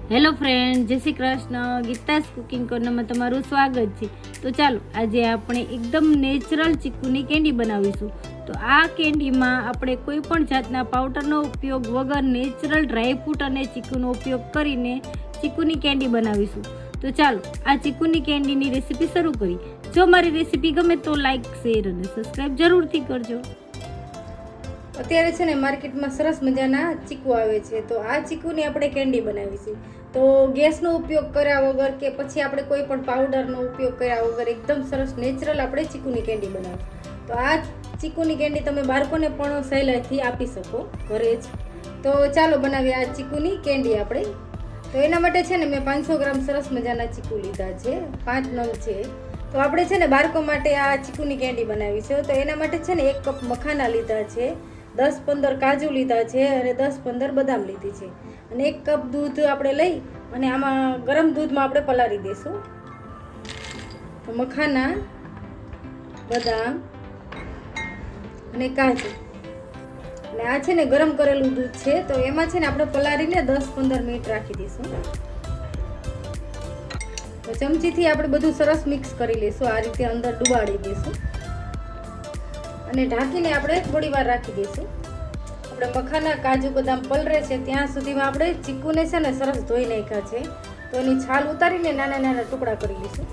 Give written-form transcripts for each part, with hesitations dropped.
Hello friend, જય Shri Krishna. Geeta's cooking કોર્નરમાં તમારું સ્વાગત છે. તો ચાલો આજે આપણે એકદમ નેચરલ ચીકુની કેન્ડી બનાવીશું. તો આ કેન્ડીમાં આપણે કોઈ પણ જાતના પાવડરનો ઉપયોગ વગર નેચરલ ડ્રાયફ્રૂટ અને ચીકુનો ઉપયોગ કરીને ચીકુની કેન્ડી બનાવીશું. તો ચાલો આ ચીકુની કેન્ડીની રેસીપી શરૂ કરી. જો મારી રેસીપી ગમે તો લાઈક, શેર અને સબસ્ક્રાઈબ જરૂરથી કરજો. અત્યારે છે ને માર્કેટમાં સરસ મજાના ચીકુ આવે છે, તો આ ચીકુની આપણે કેન્ડી બનાવીશું. તો ગેસનો ઉપયોગ કર્યા વગર કે પછી આપણે કોઈ પણ પાવડરનો ઉપયોગ કર્યા વગર એકદમ સરસ નેચરલ આપણે ચીકુની કેન્ડી બનાવીશું. તો આ ચીકુની કેન્ડી તમે બાળકોને પણ સહેલાઈથી આપી શકો ઘરે જ. તો ચાલો બનાવીએ આ ચીકુની કેન્ડી આપણે. તો એના માટે છે ને મેં 500 ગ્રામ સરસ મજાના ચીકુ લીધા છે, 5 નંગ છે. તો આપણે છે ને બાળકો માટે આ ચીકુની કેન્ડી બનાવી છે. તો એના માટે છે ને 1 કપ મખાના લીધા છે, 10-15 કાજુ લીધા છે અને 10-15 બદામ લીધી છે અને 1 કપ દૂધ આપણે લઈ અને આમાં ગરમ દૂધમાં આપણે પલાળી દઈશું. તો મખાના, બદામ અને કાજુ અને આ છે ને ગરમ કરેલું દૂધ છે, તો એમાં છે ને આપણે પલાળીને 10-15 મિનિટ રાખી દઈશું. તો ચમચીથી આપણે બધું સરસ મિક્સ કરી લઈશું, આ રીતે અંદર ડુબાડી દઈશું અને ઢાંકીને આપણે થોડી વાર રાખી દઈશું. આપણે મખાના, કાજુ, બદામ પલળે છે ત્યાં સુધીમાં આપણે ચીકુને છે ને સરસ ધોઈ નાખ્યા છે, તો એની છાલ ઉતારીને નાના નાના ટુકડા કરી લઈશું.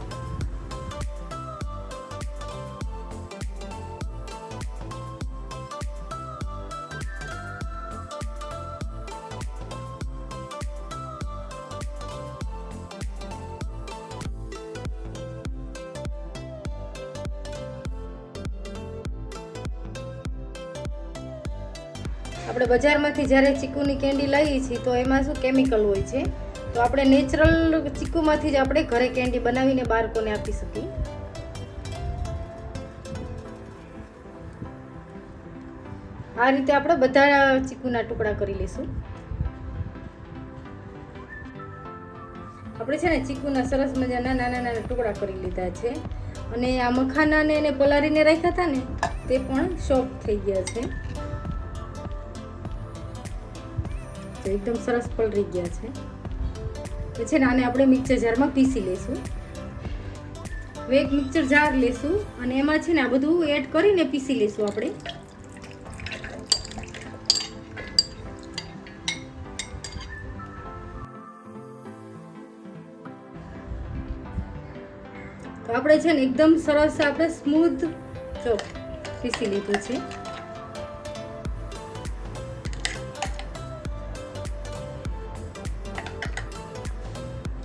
આપણે બજારમાંથી જ્યારે ચીકુની કેન્ડી લઈએ છીએ તો એમાં શું કેમિકલ હોય છે, તો આપણે નેચરલ ચીકુમાંથી જ આપણે ઘરે કેન્ડી બનાવીને બાળકોને આપી શકીએ. આ રીતે આપણે બધા ચીકુના ટુકડા કરી લઈશું. આપણે છે ને ચીકુના સરસ મજાના નાના નાના ટુકડા કરી લીધા છે અને આ મખાનાને એને પલાળીને રાખ્યા હતા ને તે પણ સોફ્ટ થઈ ગયા છે, એકદમ સરસ પલળી ગયા છે. પછી ને આને આપણે મિક્સર જારમાં પીસી લઈશું. હવે એક મિક્સર જાર લેશું અને એમાં છે ને આ બધું એડ કરીને પીસી લઈશું આપણે. તો આપણે છે ને એકદમ સરસ આપણે સ્મૂથ પીસી લીધું છે.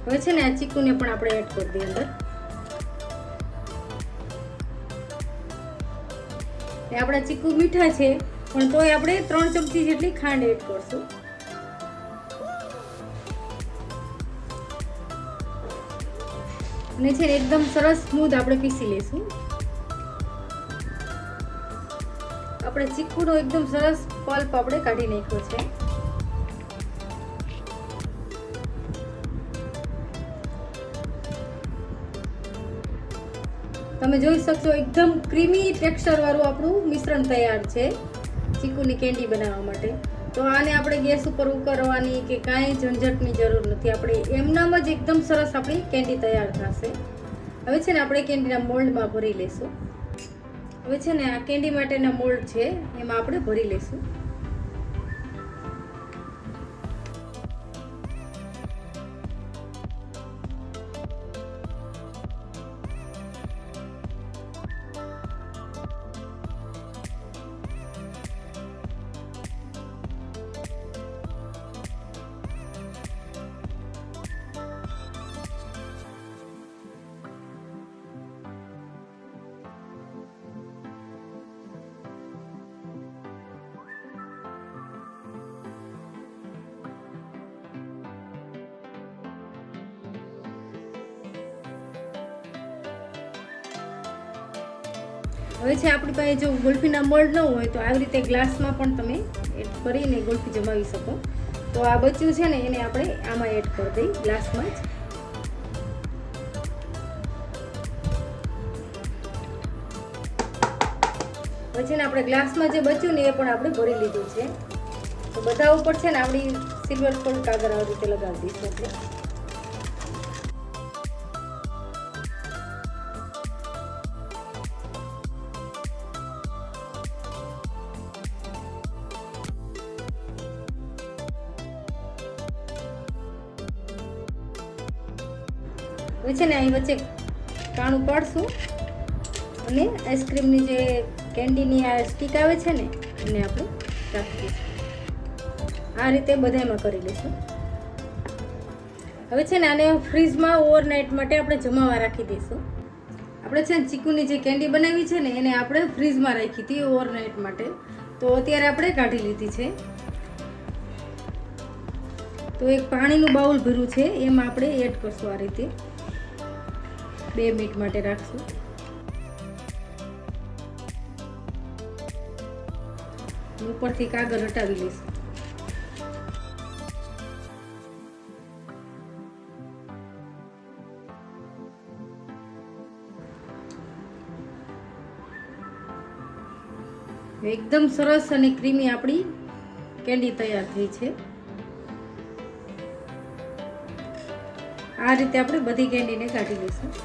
હવે છે ને આ ચીકુને પણ આપણે એડ કરી દઈએ અંદર. આપણા ચીકુ મીઠા છે પણ તોય આપણે 3 ચમચી જેટલી ખાંડ એડ કરશું. અને છે ને એકદમ સરસ સ્મૂથ આપણે પીસી લઈશું. આપણે ચીકુનો એકદમ સરસ પલ્પ આપણે કાઢી નાખ્યો છે. તમે જોઈ શકશો એકદમ ક્રીમી ટેક્સચર વાળું આપણું મિશ્રણ તૈયાર છે ચીકુની કેન્ડી બનાવવા માટે. તો આને આપણે ગેસ ઉપર ઉકળવાની કે કાંઈ ઝંઝટની જરૂર નથી, આપણે એમનામ જ એકદમ સરસ આપણી કેન્ડી તૈયાર થશે. હવે છે ને આપણે કેન્ડીના મોલ્ડમાં ભરી લઈશું. હવે છે ને આ કેન્ડી માટેના મોલ્ડ છે એમાં આપણે ભરી લઈશું. હવે છે આપણી પાસે જો ગુલ્ફીના મોલ્ડ ન હોય તો આવી રીતે ગ્લાસમાં પણ તમે એડ કરીને ગુલ્ફી જમાવી શકો. તો આ બચ્યું છે ને એને આપણે આમાં એડ કરી દઈ ગ્લાસમાં જ. પછી ને આપણે ગ્લાસમાં જે બચ્યું ને એ પણ આપણે ભરી લીધું છે. તો બધા ઉપર છે ને આપણી સિલ્વર ફોઇલ કાગળ આવી રીતે લગાવી દઈશું આપણે. હવે છે ને અહીં વચ્ચે કાણું પાડશું અને આઈસ્ક્રીમની જે કેન્ડીની આ સ્ટીક આવે છે ને એને આપણે રાખી દઈશું. આ રીતે બધામાં કરી લઈશું. હવે છે ને આને ફ્રીજમાં ઓવરનાઇટ માટે આપણે જમાવા રાખી દઈશું. આપણે છે ને ચીકુની જે કેન્ડી બનાવી છે ને એને આપણે ફ્રીજમાં રાખી હતી ઓવરનાઇટ માટે, તો અત્યારે આપણે કાઢી લીધી છે. તો એક પાણીનું બાઉલ ભર્યું છે એમાં આપણે એડ કરશું. આ રીતે 2 મિનિટ માટે રાખશું. ઉપરથી કાગળ હટાવી લઈશું. એકદમ સરસ અને ક્રીમી આપણી કેન્ડી તૈયાર થઈ છે. આ રીતે આપણે બધી કેન્ડીને કાઢી લઈશું.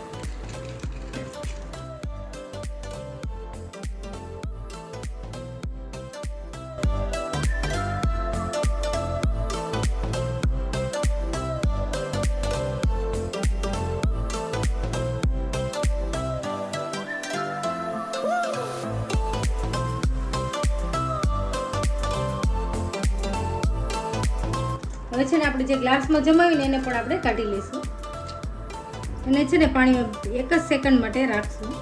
હવે છે ને આપણે જે ગ્લાસમાં જમાવીને એને પણ આપણે કાઢી લઈશું. અને છે ને પાણીમાં 1 જ સેકન્ડ માટે રાખશું.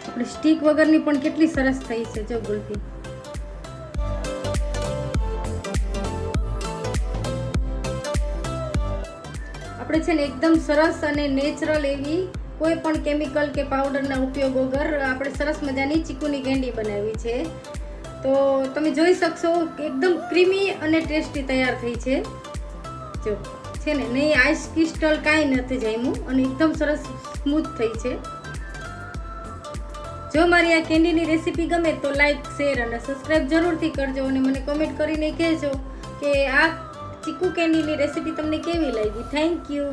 આપણે સ્ટીક વગરની પણ કેટલી સરસ થઈ છે જો ગુલ્ફી. આપણે છે ને એકદમ સરસ અને નેચરલ એવી કોઈ પણ કેમિકલ કે પાવડરના ઉપયોગ વગર આપણે સરસ મજાની ચીકુની કેન્ડી બનાવી છે. તો તમે જોઈ શકશો કે એકદમ ક્રીમી અને ટેસ્ટી તૈયાર થઈ છે. જો છે ને નહીં આઈસ ક્રિસ્ટલ કાંઈ નથી જામ્યું અને એકદમ સરસ સ્મૂથ થઈ છે. જો મારી આ કેન્ડીની રેસીપી ગમે તો લાઈક, શેર અને સબસ્ક્રાઈબ જરૂરથી કરજો અને મને કમેન્ટ કરીને કહેજો કે આ ચીકુ કેન્ડીની રેસીપી તમને કેવી લાગી. Thank you.